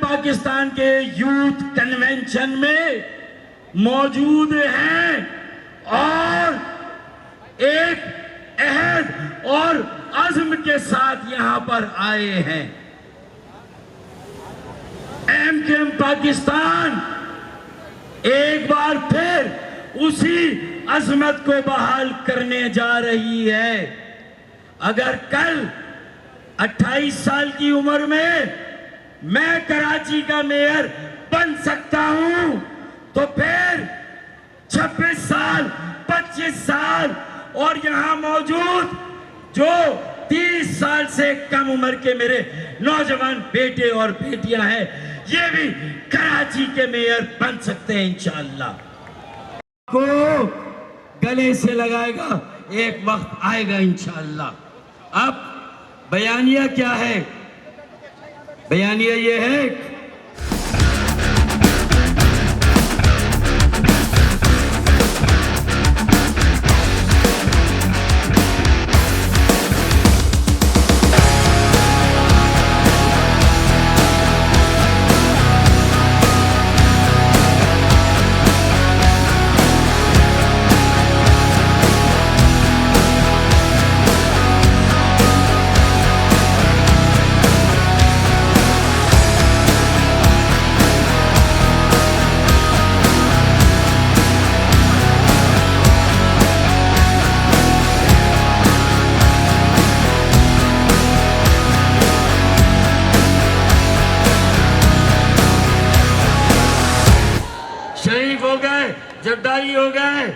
पाकिस्तान के youth convention में मौजूद हैं और एक अहद और अज़्म के साथ यहां पर आए हैं। एमकेएम पाकिस्तान एक बार फिर उसी अजमत को बहाल करने जा रही है। अगर कल 28 साल की उम्र में मैं कराची का मेयर बन सकता हूं तो फिर 26 साल, 25 साल और यहां मौजूद जो 30 साल से कम उम्र के मेरे नौजवान बेटे और बेटियां हैं, ये भी कराची के मेयर बन सकते हैं इंशाअल्लाह। को गले से लगाएगा, एक वक्त आएगा इंशाअल्लाह। अब बयानिया क्या है? बयानिया ये है शरीफ हो गए, जरदारी हो गए,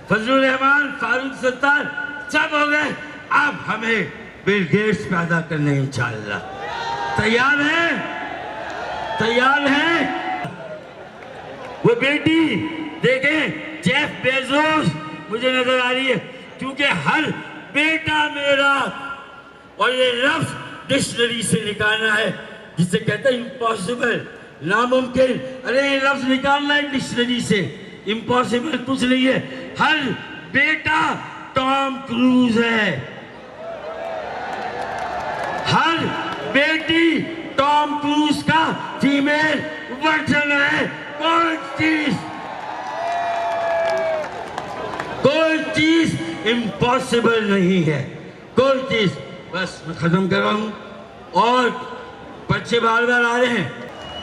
फजलुर रहमान, फारूक सत्तार सब हो गए। अब हमें बिल गेट्स पैदा करने इंशाअल्लाह। तैयार हैं? तैयार हैं? वो बेटी देखें, जेफ बेजोस मुझे नजर आ रही है, क्योंकि हर बेटा मेरा, और ये लफ्ज डिक्शनरी से निकालना है जिसे कहते हैं इम्पॉसिबल, नामुमकिन। अरे ये लफ्ज निकालना है डिक्शनरी से, इम्पॉसिबल कुछ नहीं है। हर बेटा टॉम क्रूज है, हर बेटी टॉम क्रूज का फीमेल वर्जन है। कोई चीज इम्पॉसिबल नहीं है कोई चीज। बस मैं खत्म कर रहा हूं। और बच्चे बार बार आ रहे हैं,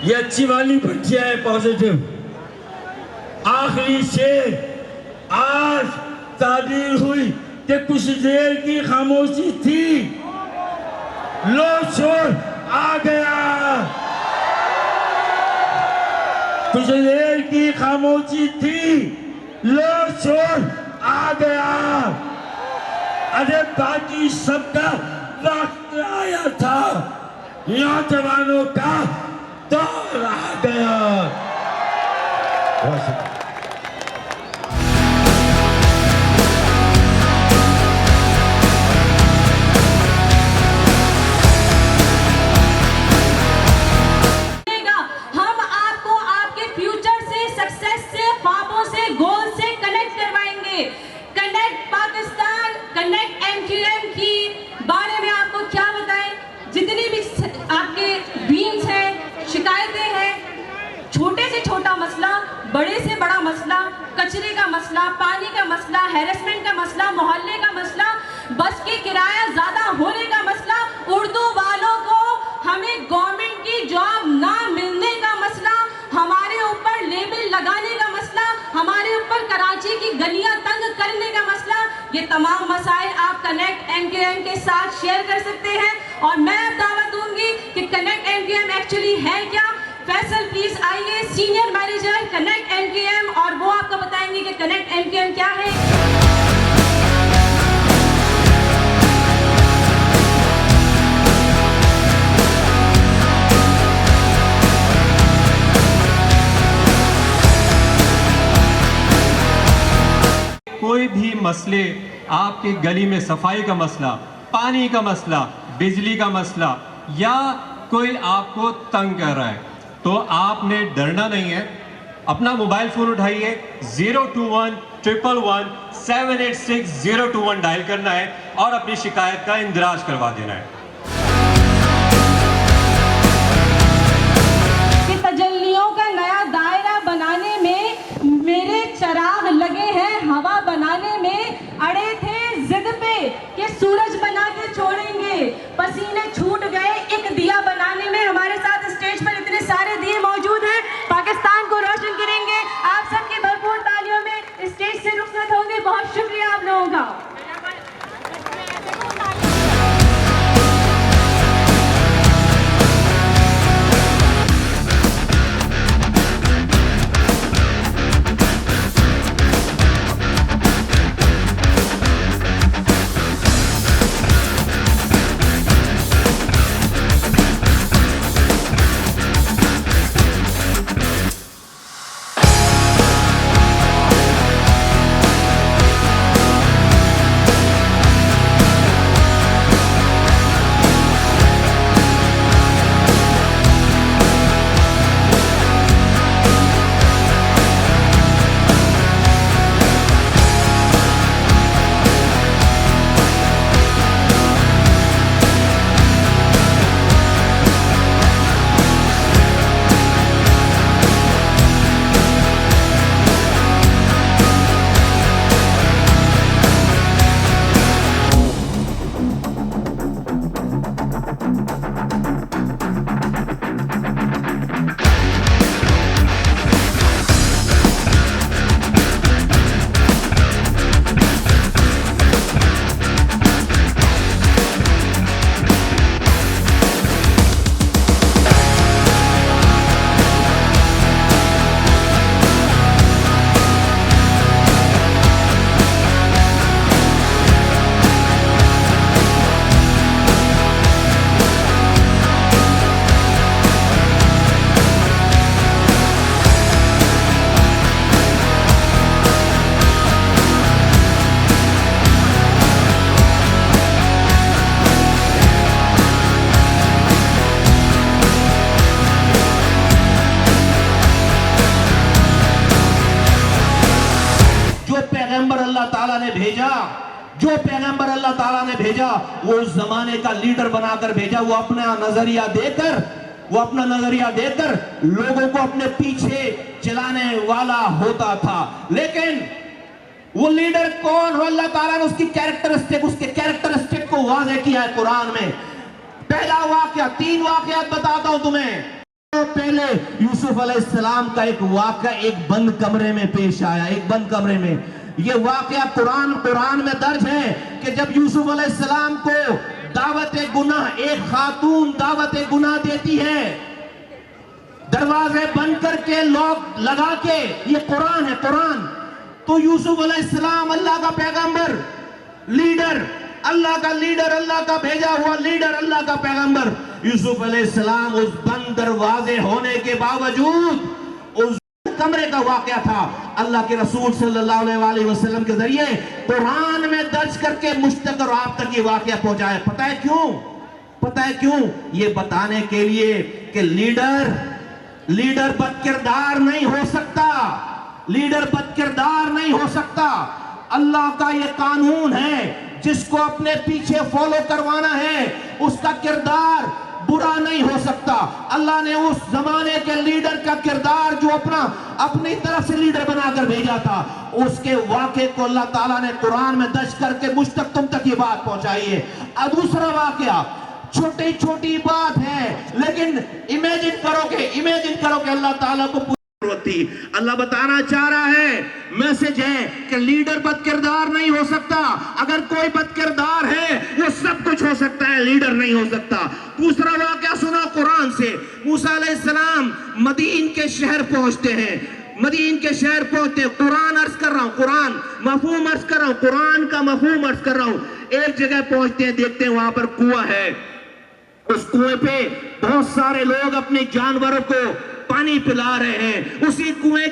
ये अच्छी वाली बच्चे है पॉजिटिव। आखिरी शेर आज ताबीर हुई कि कुछ देर की खामोशी थी, लो शोर आ गया। कुछ देर की खामोशी थी, लो शोर आ गया। अरे बाकी सबका वक्त आया था, नौजवानों का दौर आ गया। बड़े से बड़ा मसला, कचरे का मसला, पानी का मसला, हैरेसमेंट का मसला, मोहल्ले का मसला, बस के किराया ज्यादा होने का मसला, उर्दू वालों को हमें गवर्नमेंट की जॉब ना मिलने का मसला, हमारे ऊपर लेबल लगाने का मसला, हमारे ऊपर कराची की गलियां तंग करने का मसला, ये तमाम मसाइल आप कनेक्ट एमक्यूएम के साथ शेयर कर सकते हैं। और मैं अब दावत दूंगी कि कनेक्ट एमक्यूएम एक्चुअली है क्या। फैसल प्लीज आइए, सीनियर मैनेजर कनेक्ट एमक्यूएम, और वो आपको बताएंगे कि कनेक्ट एमक्यूएम क्या है। कोई भी मसले, आपके गली में सफाई का मसला, पानी का मसला, बिजली का मसला, या कोई आपको तंग कर रहा है, तो आपने डरना नहीं है। अपना मोबाइल फोन उठाइए, 021111786 डायल करना है और अपनी शिकायत का इंदराज करवा देना है। कि तजल्लियों का नया दायरा बनाने में मेरे चराग लगे हैं, हवा बनाने में अड़े थे जिद पे कि सूरज बना के छोड़ेंगे, पसीने छूट गए एक दिया बनाने में। हमारे साथ स्टेज पर इतने सारे दिए मौजूद हैं, पाकिस्तान को रोशन करेंगे। आप सबकी भरपूर तालियों में स्टेज से रुखसत होंगे। बहुत शुक्रिया आप लोगों का। जो पैगंबर अल्लाह ताला ने भेजा वो उस जमाने का लीडर बनाकर भेजा। वो अपना नजरिया देकर लोगों को अपने पीछे चलाने वाला होता था। लेकिन वो लीडर कौन हो, अल्लाह ताला ने उसकी उसके कैरेक्टरिस्टिक को वाज़ेह किया है कुरान में। पहला वाकया, 3 वाकयात बताता हूं तुम्हें। तो पहले यूसुफ अलैहिस्सलाम का एक वाकया एक बंद कमरे में पेश आया, एक बंद कमरे में। ये वाकया कुरान में दर्ज है कि जब यूसुफ अलैहिस्सलाम को दावत गुनाह, एक खातून दावत गुनाह देती है, दरवाजे बंद करके लॉक लगा के, ये कुरान है कुरान। तो यूसुफ अलैहिस्सलाम अल्लाह का पैगंबर, लीडर, अल्लाह का लीडर, अल्लाह का भेजा हुआ लीडर, अल्लाह का पैगंबर यूसुफ अलैहिस्सलाम उस बंद दरवाजे होने के बावजूद उस कमरे का वाकया था, अल्लाह के रसूल सल्लल्लाहु अलैहि वसल्लम के जरिए कुरान में दर्ज करके मुझ तक और आप तक ये वाकया पहुंचाया। पता है क्यों? पता है क्यों? ये बताने के लिए कि लीडर बदकिरदार नहीं हो सकता, लीडर बदकिरदार नहीं हो सकता। अल्लाह का ये कानून है, जिसको अपने पीछे फॉलो करवाना है उसका किरदार बुरा नहीं हो सकता। अल्लाह ने उस जमाने के लीडर का किरदार जो अपनी तरफ से लीडर बनाकर भेजा था, उसके वाक़े को अल्लाह ताला ने कुरान में दर्ज करके मुझ तक तुम तक ये बात पहुंचाई है। अब दूसरा वाकया, छोटी छोटी बात है, लेकिन इमेजिन करो कि अल्लाह ताला को थी। अल्लाह बताना चाह रहा है, मैसेज है कि लीडर बदकिरदार नहीं हो सकता। अगर कोई बदकिरदार है वो सब कुछ हो सकता है, लीडर नहीं हो सकता। दूसरा वाकया सुनो कुरान से। मूसा अलैहिस्सलाम मदीन के शहर पहुंचते हैं, कुरान अर्ज कर रहा हूं, कुरान मफहूम अर्ज कर रहा हूं, कुरान का मफहूम अर्ज कर रहा हूं। एक जगह पहुंचते हैं, देखते हैं वहां पर कुआं है। उस कुएं पे बहुत सारे लोग अपने जानवरों को पानी पिला रहे हैं। उसी कुएं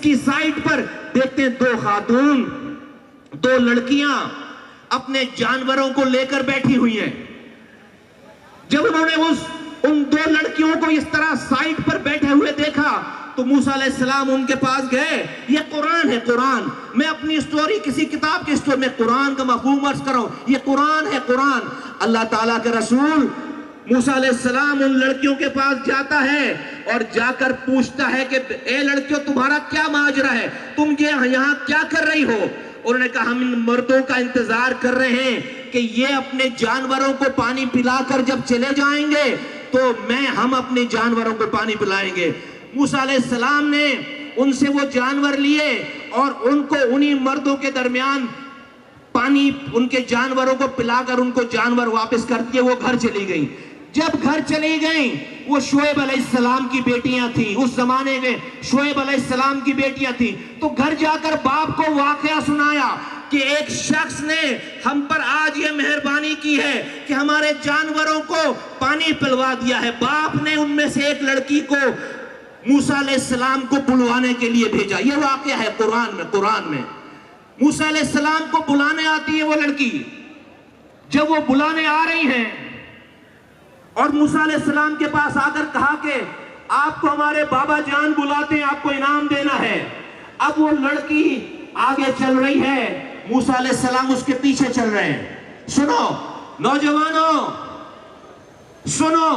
की साइड पर देखते हैं 2 खातून, 2 लड़कियां अपने जानवरों को लेकर बैठी हुई हैं। जब उन्होंने उन 2 लड़कियों को इस तरह साइड पर बैठे हुए देखा तो मूसा अलैहिस्सलाम उनके पास गए। ये कुरान है, कुरान। मैं अपनी स्टोरी किसी किताब की स्टोरी में कुरान का मफहूम अर्ज कर रहा हूं। ये कुरान है, कुरान। अल्लाह ताला के रसूल मूसा अलैहिस्सलाम उन लड़कियों के पास जाता है और जाकर पूछता है कि ए लड़कियों, तुम्हारा क्या माजरा है, तुम ये यहाँ क्या कर रही हो? उन्होंने कहा, हम इन मर्दों का इंतजार कर रहे हैं कि ये अपने जानवरों को पानी पिलाकर जब चले जाएंगे तो हम अपने जानवरों को पानी पिलाएंगे। मूसा अलैहिस्सलाम ने उनसे वो जानवर लिए और उनको उन्हीं मर्दों के दरमियान पानी, उनके जानवरों को पिलाकर उनको जानवर वापस कर दिए। वो घर चली गई। जब घर चली गई, वो शुएब अलैहिस्सलाम की बेटियां थी, उस जमाने में शुएब अलैहिस्सलाम की बेटियां थी। तो घर जाकर बाप को वाकया सुनाया कि एक शख्स ने हम पर आज ये मेहरबानी की है कि हमारे जानवरों को पानी पिलवा दिया है। बाप ने उनमें से एक लड़की को मूसा अलैहिस्सलाम को बुलवाने के लिए भेजा। ये वाकया है कुरान में। मूसा अलैहिस्सलाम को बुलाने आती है वो लड़की। जब वो बुलाने आ रही हैं और मूसा अलैहिस्सलाम के पास आकर कहा कि आपको हमारे बाबा जान बुलाते हैं, आपको इनाम देना है। अब वो लड़की आगे चल रही है, मूसा अलैहिस्सलाम उसके पीछे चल रहे हैं। सुनो नौजवानों, सुनो,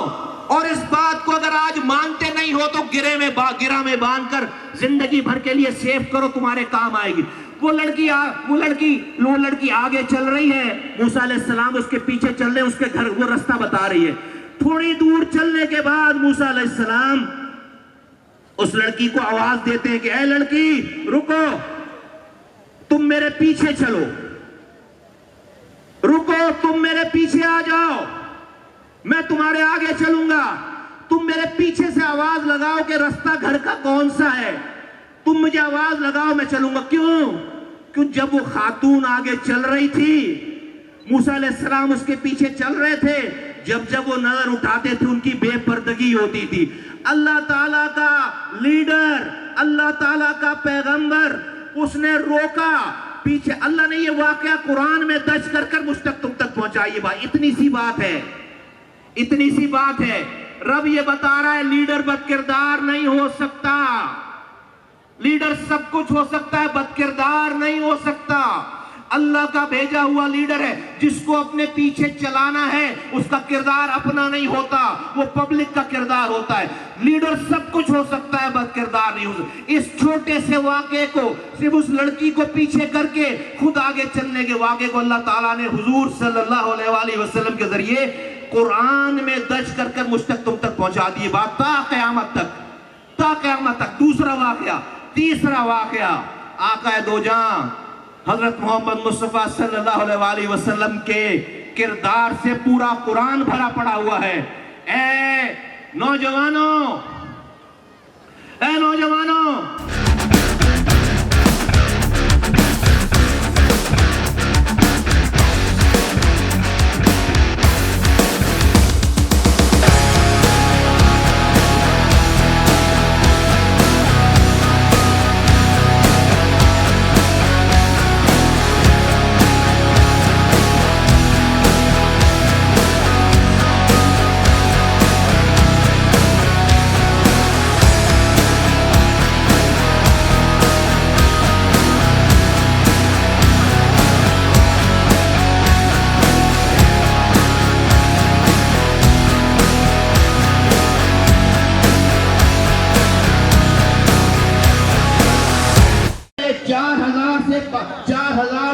और इस बात को अगर आज मानते नहीं हो तो गिरा में बांधकर जिंदगी भर के लिए सेव करो, तुम्हारे काम आएगी। वो लड़की आगे चल रही है, मूसा अलैहिस्सलाम उसके पीछे चल रहे हैं, उसके घर वो रास्ता बता रही है। थोड़ी दूर चलने के बाद मूसा अलैहिस्सलाम उस लड़की को आवाज देते हैं कि ए लड़की, रुको, तुम मेरे पीछे चलो, रुको, तुम मेरे पीछे आ जाओ, मैं तुम्हारे आगे चलूंगा। तुम मेरे पीछे से आवाज लगाओ कि रास्ता घर का कौन सा है, तुम मुझे आवाज लगाओ, मैं चलूंगा। क्यों? जब वो खातून आगे चल रही थी, मूसा अलैहिस्सलाम उसके पीछे चल रहे थे, जब वो नजर उठाते थे उनकी बेपर्दगी होती थी। अल्लाह ताला का लीडर, अल्लाह ताला का पैगंबर, उसने रोका पीछे। अल्लाह ने ये वाकया कुरान में दर्ज कर मुझ तक तुम तक पहुंचाई। भाई इतनी सी बात है, इतनी सी बात है। रब ये बता रहा है लीडर बदकिरदार नहीं हो सकता। लीडर सब कुछ हो सकता है, बदकिरदार नहीं हो सकता। अल्लाह का भेजा हुआ लीडर है, जिसको अपने पीछे चलाना है उसका किरदार अपना नहीं होता, वो पब्लिक का किरदार होता है। लीडर सब कुछ हो सकता है, बस किरदार नहीं हो सकता। इस छोटे से वाक़े को, सिर्फ उस लड़की को पीछे करके खुद आगे चलने के वाक़े को अल्लाह ताला ने हुजूर सल्लल्लाहु अलैहि वसल्लम के जरिए कुरान में दर्ज कर मुझ तक तुम तक पहुंचा दिए बात, ता क़यामत तक, ता क़यामत तक। दूसरा वाक़या, तीसरा वाक़या, आका दो जान हजरत मोहम्मद मुस्तफ़ा सल्लल्लाहु अलैहि वसल्लम के किरदार से पूरा कुरान भरा पड़ा हुआ है। ए नौजवानों, ए नौजवानों,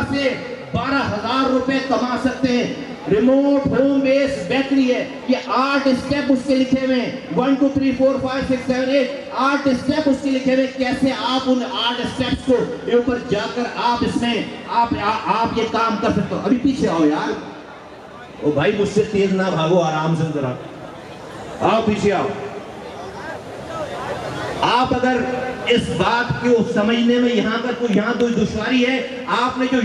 से 12,000 रुपए कमा सकते हैं। रिमोट होम बेस बेकरी है, ये 8 स्टेप उसके लिखे हुए, 1 2 3 4 5 6 7 8 8 स्टेप उसके लिखे हुए। कैसे आप उन 8 स्टेप्स को ऊपर जाकर आप इसमें आप ये काम कर सकते हो। अभी पीछे आओ यार, ओ भाई मुझसे तेज ना भागो, आराम से जरा आओ, पीछे आओ। आप अगर इस बात को समझने में यहाँ कोई दुश्वारी है, आपने जो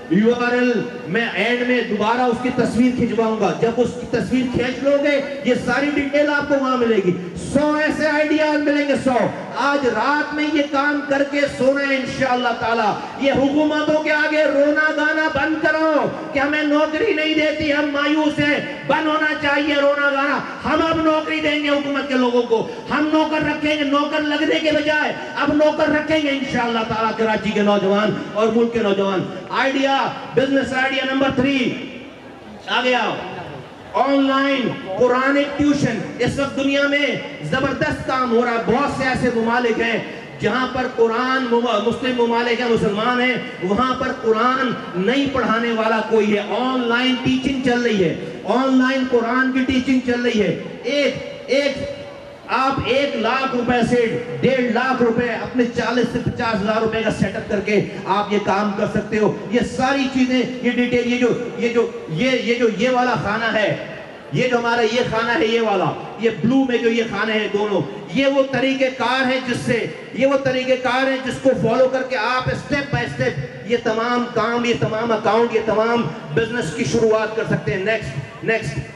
URL मैं एंड में दोबारा उसकी तस्वीर खिंचवाऊंगा, जब उसकी तस्वीर खींच लोगे ये सारी डिटेल आपको वहां मिलेगी। 100 ऐसे आइडियाज मिलेंगे, 100। आज रात में ये काम करके सोना है इंशाअल्लाह ताला। ये हुकूमतों के आगे रोना गाना बंद करो कि हमें नौकरी नहीं देती, हम मायूस हैं। बंद होना चाहिए रोना गाना। हम अब नौकरी देंगे हुकूमत के लोगों को, हम नौकर रखेंगे, नौकर लगने के बजाय अब नौकर रखेंगे इंशाअल्लाह ताला कराची के नौजवान और मुल्क के नौजवान। आइडिया, बिजनेस आइडिया नंबर 3 आ गया, ऑनलाइन कुरानिक ट्यूशन। इस वक्त दुनिया में जबरदस्त काम हो रहा है। बहुत से ऐसे मुमालिक हैं जहां पर कुरान, मुस्लिम मुमालिक है, मुसलमान है, वहां पर कुरान नहीं पढ़ाने वाला कोई है। ऑनलाइन टीचिंग चल रही है, ऑनलाइन कुरान की टीचिंग चल रही है। आप 1 लाख रुपए से 1.5 लाख रुपए अपने 40 से 50 हजार रुपए का सेटअप करके आप ये काम कर सकते हो। ये सारी चीजें, ये डिटेल, ये वाला खाना है, ये जो हमारा ये खाना है, ये वाला, ये ब्लू में जो ये खाने हैं दोनों, ये वो तरीकेकार है जिसको फॉलो करके आप स्टेप बाय स्टेप ये तमाम काम, ये तमाम अकाउंट, ये तमाम बिजनेस की शुरुआत कर सकते हैं। नेक्स्ट